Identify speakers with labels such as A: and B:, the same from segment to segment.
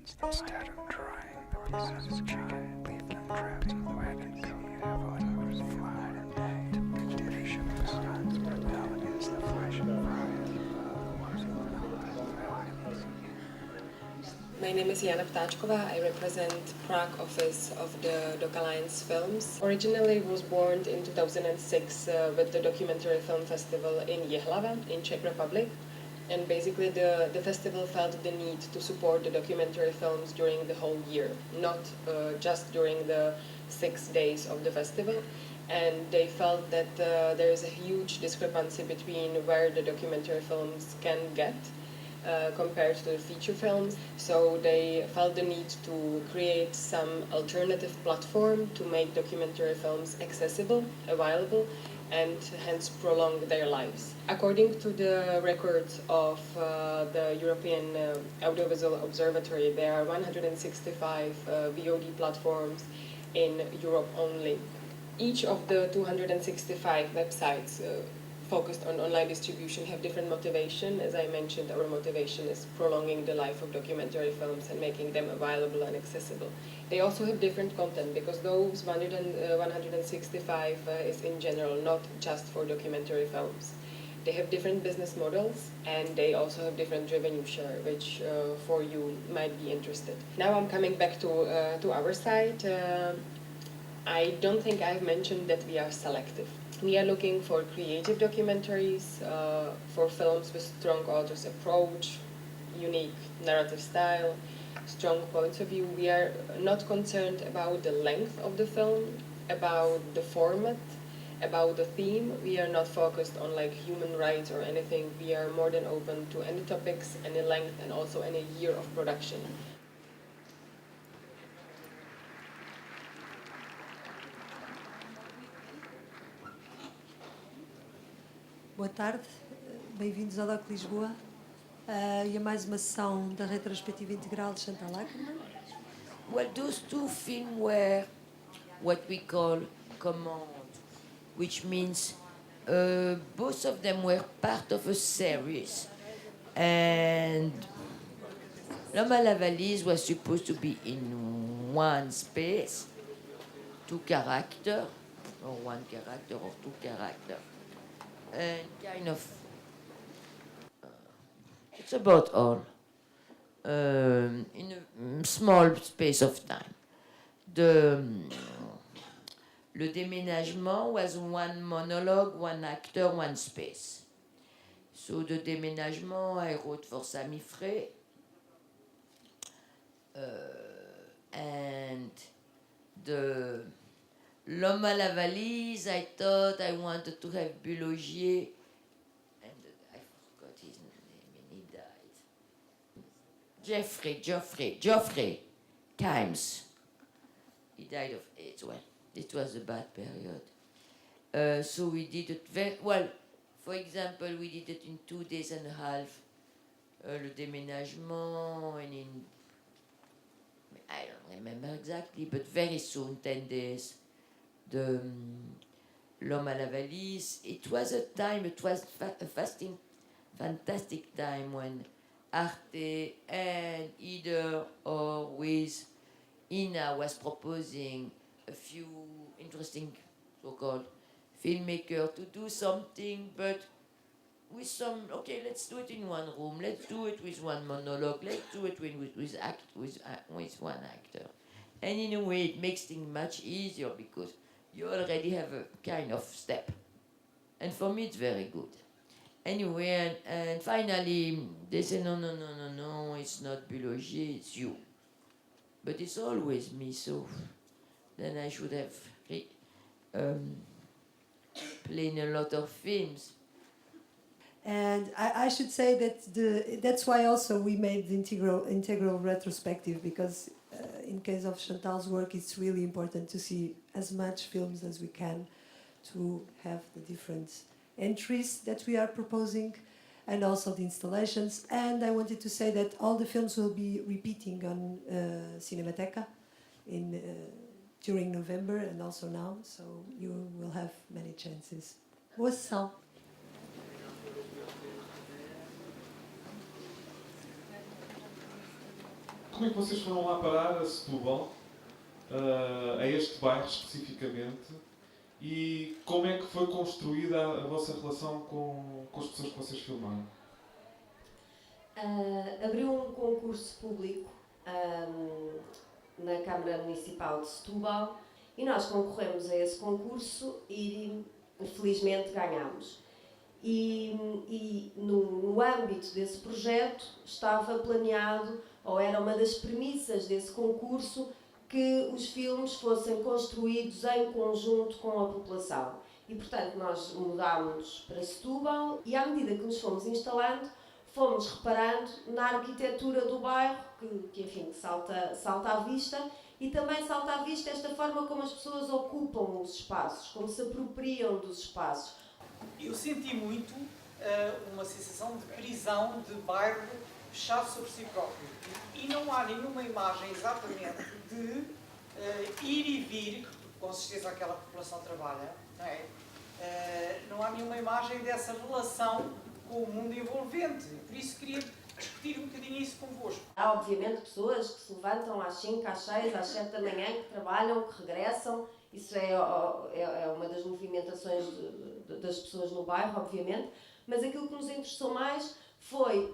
A: Instead of drying the pieces dry, leave them trapped in the wet and coated heavily with flour to dish of the sun. Reality is the flesh and fry
B: My name is Jana Ptáčková. I represent Prague office of the Doc Alliance Films. Originally was born in 2006 with the documentary film festival in Jihlava in Czech Republic. And basically the festival felt the need to support the documentary films during the whole year, not just during the 6 days of the festival. And they felt that there is a huge discrepancy between where the documentary films can get compared to the feature films. So they felt the need to create some alternative platform to make documentary films accessible, available, and hence prolong their lives. According to the records of the European Audiovisual Observatory, there are 165 VOD platforms in Europe only. Each of the 265 websites focused on online distribution have different motivation. As I mentioned, our motivation is prolonging the life of documentary films and making them available and accessible. They also have different content because those 165 is in general not just for documentary films. They have different business models and they also have different revenue share, which for you might be interested. Now I'm coming back to our site. I don't think I've mentioned that we are selective. We are looking for creative documentaries, for films with strong author's approach, unique narrative style, strong points of view. We are not concerned about the length of the film, about the format, about the theme. We are not focused on like human rights or anything. We are more than open to any topics, any length, and also any year of production.
C: Boa tarde, bem-vindos ao DOC Lisboa e a mais uma sessão da retrospectiva integral de Chantal Akerman.
D: Well, those two films were what we call command, which means both of them were part of a series. And L'Homme à la valise was supposed to be in one space, two characters, or one character or two characters. And kind of, it's about all. In a small space of time. Le déménagement was one monologue, one actor, one space. So the déménagement I wrote for Sami Frey. And the L'Homme à la valise, I thought I wanted to have Bulogier, and I forgot his name, and he died. Geoffrey Kimes. He died of AIDS. Well, it was a bad period. So we did it very well. For example, we did it in 2 days and a half. Le déménagement, and in, I don't remember exactly, but very soon, 10 days. L'Homme à la valise. It was a time, it was a fantastic time when Arte and either or with Ina was proposing a few interesting so-called filmmakers to do something, but with some, okay, let's do it in one room, let's do it with one monologue, let's do it with one actor. And in a way, it makes things much easier because you already have a kind of step. And for me, it's very good. Anyway, and finally, they say, no, it's not Bulogier, it's you. But it's always me, so then I should have played a lot of films.
C: And I should say that that's why also we made the integral retrospective, because in case of Chantal's work, it's really important to see as much films as we can to have the different entries that we are proposing and also the installations. And I wanted to say that all the films will be repeating on Cinemateca during November and also now, so you will have many chances. Boa sessão.
E: como é que vocês foram lá parar a Setúbal, a este bairro especificamente, e como é que foi construída a vossa relação com as pessoas que vocês filmaram?
F: Abriu um concurso público na Câmara Municipal de Setúbal e nós concorremos a esse concurso e felizmente ganhámos. E no âmbito desse projeto estava planeado, ou era uma das premissas desse concurso, que os filmes fossem construídos em conjunto com a população. E, portanto, nós mudámos para Setúbal e, à medida que nos fomos instalando, fomos reparando na arquitetura do bairro, que salta à vista, e também salta à vista esta forma como as pessoas ocupam os espaços, como se apropriam dos espaços.
G: Eu senti muito uma sensação de prisão, de bairro fechado sobre si próprio. E não há nenhuma imagem exatamente de ir e vir, que com certeza aquela população trabalha, não é? Não há nenhuma imagem dessa relação com o mundo envolvente. Por isso queria discutir um bocadinho isso convosco.
F: Há, obviamente, pessoas que se levantam às 5, às 6, às 7 da manhã, que trabalham, que regressam. Isso é uma das movimentações das pessoas no bairro, obviamente. Mas aquilo que nos interessou mais foi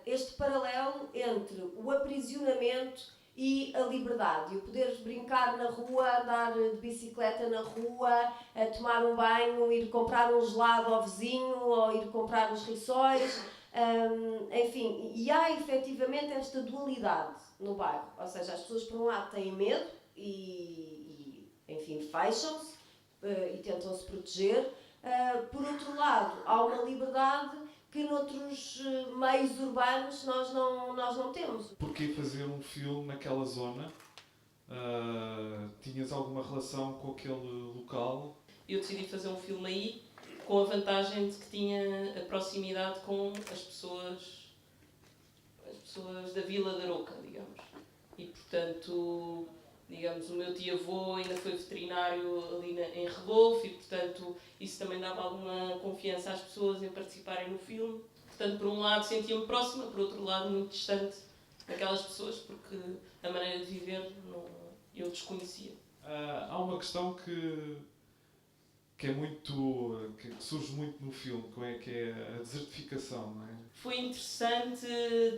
F: este paralelo entre o aprisionamento e a liberdade. E o poder brincar na rua, andar de bicicleta na rua, tomar um banho, ir comprar um gelado ao vizinho ou ir comprar uns rissóis. Enfim, e há efetivamente esta dualidade no bairro. Ou seja, as pessoas, por um lado, têm medo enfim, fecham-se e tentam se proteger. Por outro lado, há uma liberdade que noutros meios urbanos nós não temos.
E: Porquê fazer um filme naquela zona? Tinhas alguma relação com aquele local?
H: Eu decidi fazer um filme aí, com a vantagem de que tinha a proximidade com as pessoas da Vila da Aroca, digamos. E, portanto, digamos, o meu tio-avô ainda foi veterinário ali em Rebolf e, portanto, isso também dava alguma confiança às pessoas em participarem no filme. Portanto, por um lado sentia-me próxima, por outro lado muito distante daquelas pessoas, porque a maneira de viver eu desconhecia.
E: Há uma questão que surge muito no filme, que é a desertificação, não é?
H: Foi interessante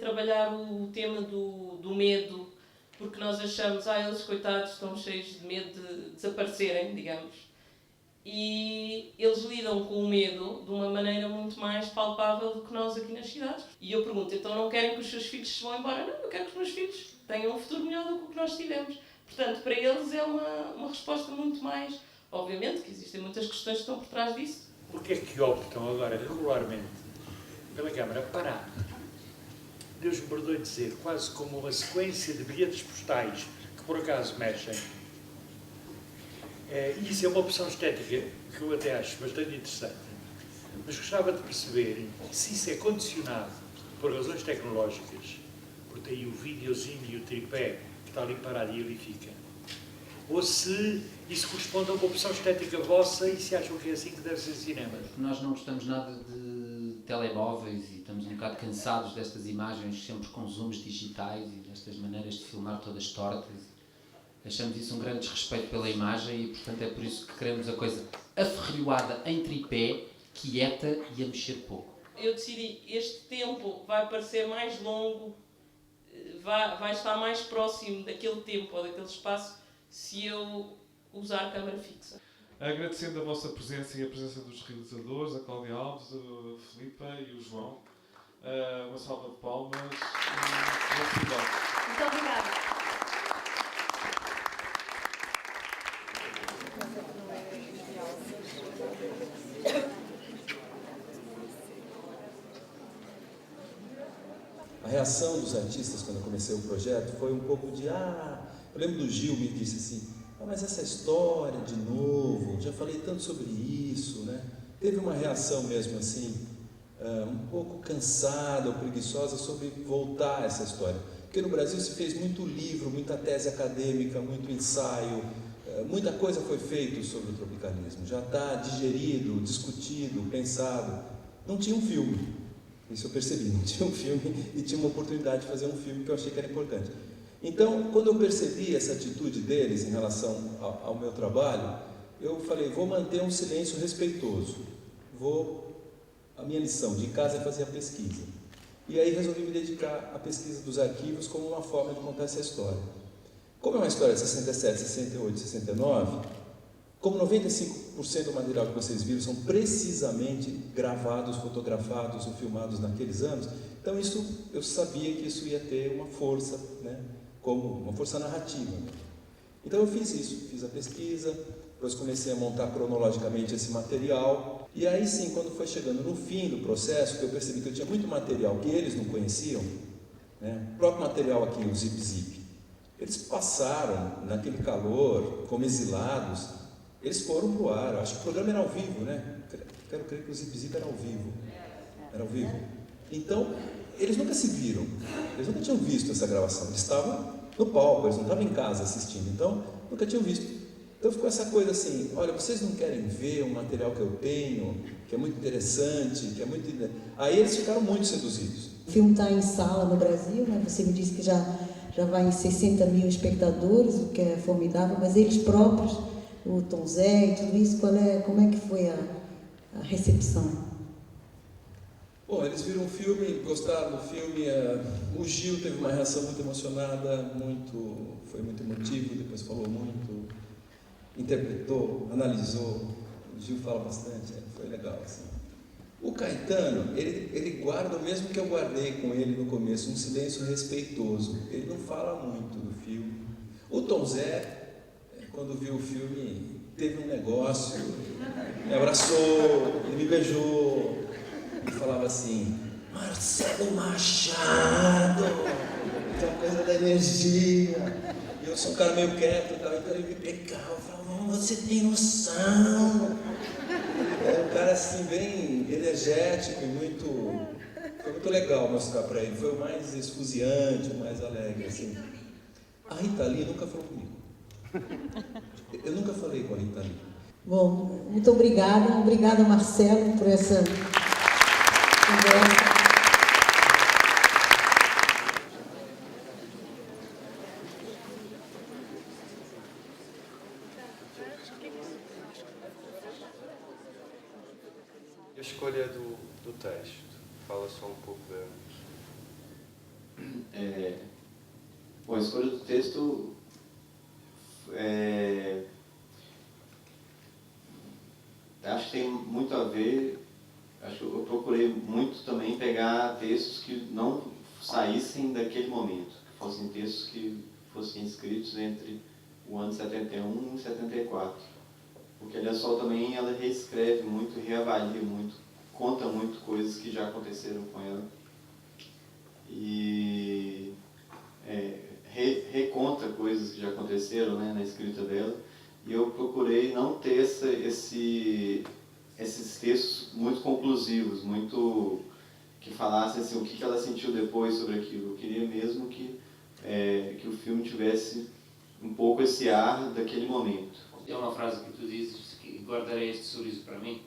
H: trabalhar o tema do medo, porque nós achamos, eles coitados estão cheios de medo de desaparecerem, digamos. E eles lidam com o medo de uma maneira muito mais palpável do que nós aqui nas cidades. E eu pergunto, então não querem que os seus filhos se vão embora? Não, eu quero que os meus filhos tenham um futuro melhor do que o que nós tivemos. Portanto, para eles é uma resposta muito mais... Obviamente que existem muitas questões que estão por trás disso.
I: Porquê é que optam agora regularmente pela Câmara Parada? Deus me perdoe dizer, quase como uma sequência de bilhetes postais que por acaso mexem. Isso é uma opção estética que eu até acho bastante interessante, mas gostava de perceber se isso é condicionado por razões tecnológicas, porque tem o videozinho e o tripé que está ali parado e ali fica, ou se isso corresponde a uma opção estética vossa e se acham que é assim que deve ser cinema.
J: Nós não gostamos nada de telemóveis e estamos um bocado cansados destas imagens sempre com zooms digitais e destas maneiras de filmar todas tortas. Achamos isso um grande desrespeito pela imagem e, portanto, é por isso que queremos a coisa aferrilhada em tripé, quieta e a mexer pouco.
H: Eu decidi, este tempo vai parecer mais longo, vai estar mais próximo daquele tempo ou daquele espaço se eu usar câmara fixa.
E: Agradecendo a vossa presença e a presença dos realizadores, a Cláudia Alves, a Filipa e o João. Uma salva de palmas e felicidade.
F: Muito obrigada.
K: A reação dos artistas quando eu comecei o projeto foi um pouco de eu lembro do Gil me disse assim, mas essa história de novo, já falei tanto sobre isso, né? Teve uma reação mesmo assim, um pouco cansada ou preguiçosa sobre voltar a essa história, porque no Brasil se fez muito livro, muita tese acadêmica, muito ensaio, muita coisa foi feita sobre o tropicalismo, já está digerido, discutido, pensado, não tinha um filme. Isso eu percebi, não tinha um filme e tinha uma oportunidade de fazer um filme que eu achei que era importante. Então, quando eu percebi essa atitude deles em relação ao meu trabalho, eu falei, vou manter um silêncio respeitoso. A minha lição de casa é fazer a pesquisa. E aí resolvi me dedicar à pesquisa dos arquivos como uma forma de contar essa história. Como é uma história de 67, 68, 69, como 95% do material que vocês viram são precisamente gravados, fotografados ou filmados naqueles anos, então eu sabia que isso ia ter uma força, né, como uma força narrativa. Então eu fiz isso, fiz a pesquisa, depois comecei a montar cronologicamente esse material, e aí sim, quando foi chegando no fim do processo, que eu percebi que eu tinha muito material que eles não conheciam, né, o próprio material aqui, o Zip Zip, eles passaram naquele calor, como exilados, eles foram para o ar, acho que o programa era ao vivo, né? Quero crer que o Zip Zip era ao vivo. Era ao vivo. Então, eles nunca se viram, eles nunca tinham visto essa gravação, eles estavam no palco, eles não estavam em casa assistindo, então nunca tinham visto. Então ficou essa coisa assim, olha, vocês não querem ver um material que eu tenho, que é muito interessante, que é muito... Aí eles ficaram muito seduzidos.
L: O filme está em sala no Brasil, né? Você me disse que já vai em 60 mil espectadores, o que é formidável, mas eles próprios, o Tom Zé e tudo isso, como é que foi a recepção?
K: Bom, eles viram o filme, gostaram do filme, o Gil teve uma reação muito emocionada, foi muito emotivo, depois falou muito, interpretou, analisou, o Gil fala bastante, foi legal assim. O Caetano, ele guarda o mesmo que eu guardei com ele no começo, um silêncio respeitoso, ele não fala muito do filme. O Tom Zé, quando viu o filme, teve um negócio, me abraçou, ele me beijou, e falava assim, Marcelo Machado, tem uma coisa da energia, e eu sou um cara meio quieto, então ele me pegava, falava, você tem noção, era um cara assim bem energético e foi muito legal mostrar para ele, foi o mais esfuziante, o mais alegre, assim. A Rita Lee nunca falou comigo, eu nunca falei com a Rita Lee.
L: Bom, muito obrigada Marcelo por essa conversa.
A: A escolha do texto, fala só um pouco da...
M: Bom, a escolha do texto acho que tem muito a ver, acho que eu procurei muito também pegar textos que não saíssem daquele momento, que fossem textos que fossem escritos entre o ano 71 e 74. Porque a Lia Sol também ela reescreve muito, reavalia muito, conta muito coisas que já aconteceram com ela. E reconta coisas que já aconteceram, né, na escrita dela. E eu procurei não ter esses textos muito conclusivos, muito que falassem assim, o que ela sentiu depois sobre aquilo. Eu queria mesmo que o filme tivesse um pouco esse ar daquele momento.
J: É uma frase que tu dizes, que guardarei este sorriso para mim.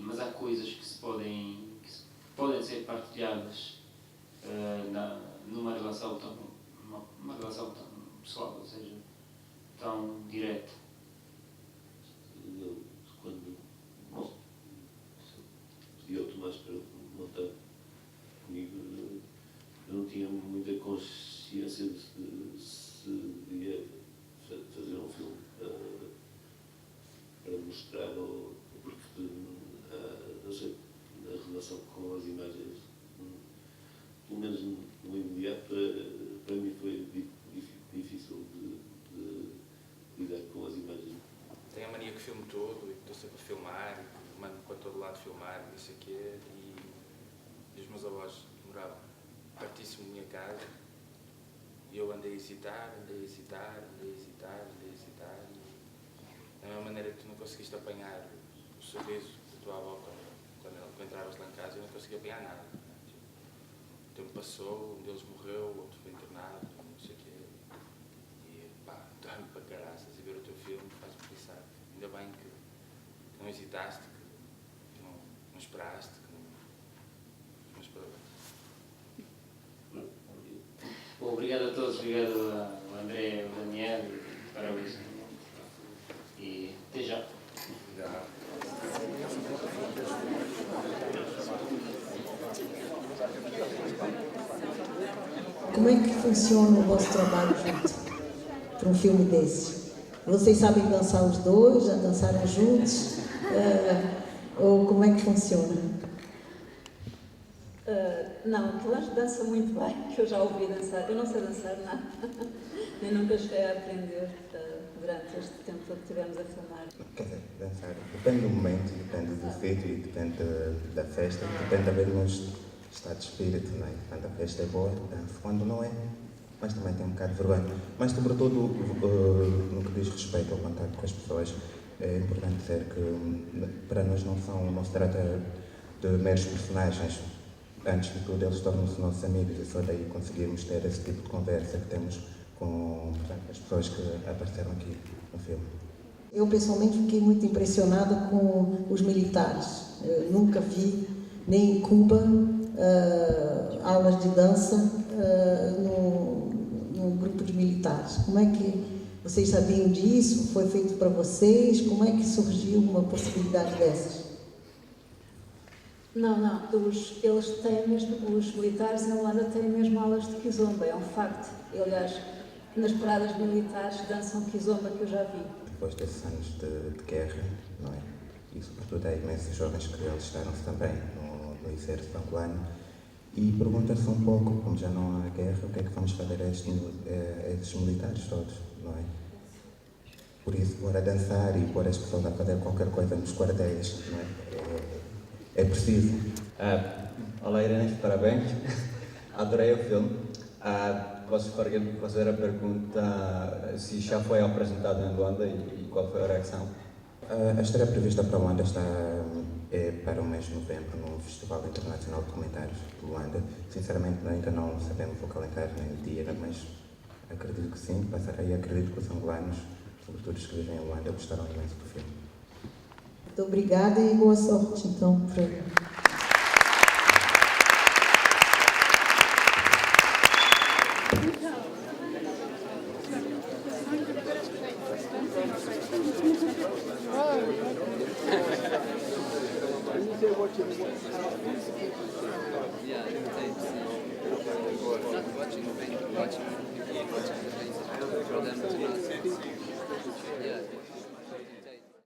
J: Mas há coisas que podem ser partilhadas numa relação tão pessoal, ou seja, tão direta.
N: Quando pedi ao Tomás para montar comigo, eu não tinha muita consciência de se ia fazer um filme para mostrar, porque, não sei, a relação com as imagens, pelo menos no imediato, para mim foi difícil de lidar com as imagens.
A: Tenho a mania que filmo tudo e estou sempre a filmar, e mando para todo lado filmar, não sei o quê, e os meus avós moravam pertíssimo da minha casa, e eu andei a hesitar, e da mesma maneira que tu não conseguiste apanhar o sorriso da tua avó quando entravas lá em casa, eu não consegui apanhar nada. O tempo passou, um deles morreu, o outro foi internado, não sei o quê, e pá, dá-me para caraças, e ver o teu filme faz-me pensar. Ainda bem que não hesitaste, que não esperaste, que não... Mas parabéns.
J: Obrigado a todos, obrigado ao André, ao Daniel, parabéns. E até já.
L: Como é que funciona o vosso trabalho junto para um filme desses? Vocês sabem dançar os dois? Já dançaram juntos? Ou como é que funciona?
O: Não, o Lange dança muito bem, que eu já ouvi dançar. Eu não sei dançar nada. Eu nunca cheguei a aprender durante este tempo todo que estivemos a filmar.
P: Quer dizer, dançar depende do momento, depende do sítio, depende da festa, depende também do meu estado de espírito, não é? Quando a festa é boa, danço. Quando não é, mas também tem um bocado de vergonha. Mas, sobretudo, no que diz respeito ao contato com as pessoas, é importante dizer que para nós não se trata de meros personagens. Antes de tudo, eles tornam-se nossos amigos e só daí conseguimos ter esse tipo de conversa que temos com, portanto, as pessoas que apareceram aqui no filme.
L: Eu, pessoalmente, fiquei muito impressionada com os militares. Eu nunca vi, nem em Cuba, aulas de dança num grupo de militares. Como é que vocês sabiam disso? Foi feito para vocês? Como é que surgiu uma possibilidade dessas?
O: Não. Eles têm mesmo, os militares em Holanda têm mesmo aulas de kizomba, é um facto. Aliás, nas paradas militares dançam kizomba, que eu já vi.
P: Depois desses anos de guerra, não é? E sobretudo há imensos jovens que alistaram-se também no exército angolano e pergunta-se um pouco, como já não há guerra, o que é que vamos fazer a estes militares todos, não é? Por isso, bora dançar e pôr as pessoas a fazer qualquer coisa nos quartéis, não é? É preciso.
Q: Olá, Irene, parabéns. Adorei o filme. Posso fazer a pergunta se já foi apresentado em Luanda e qual foi a reação?
P: A estreia prevista para Luanda está para o mês de novembro no Festival Internacional de Documentários de Luanda. Sinceramente, ainda não sabemos o calendário nem o dia, mas acredito que sim, passará e acredito que os angolanos, sobretudo os que vivem em Luanda, gostaram imenso do filme.
L: Muito obrigada e boa sorte, então, para...
R: Yeah.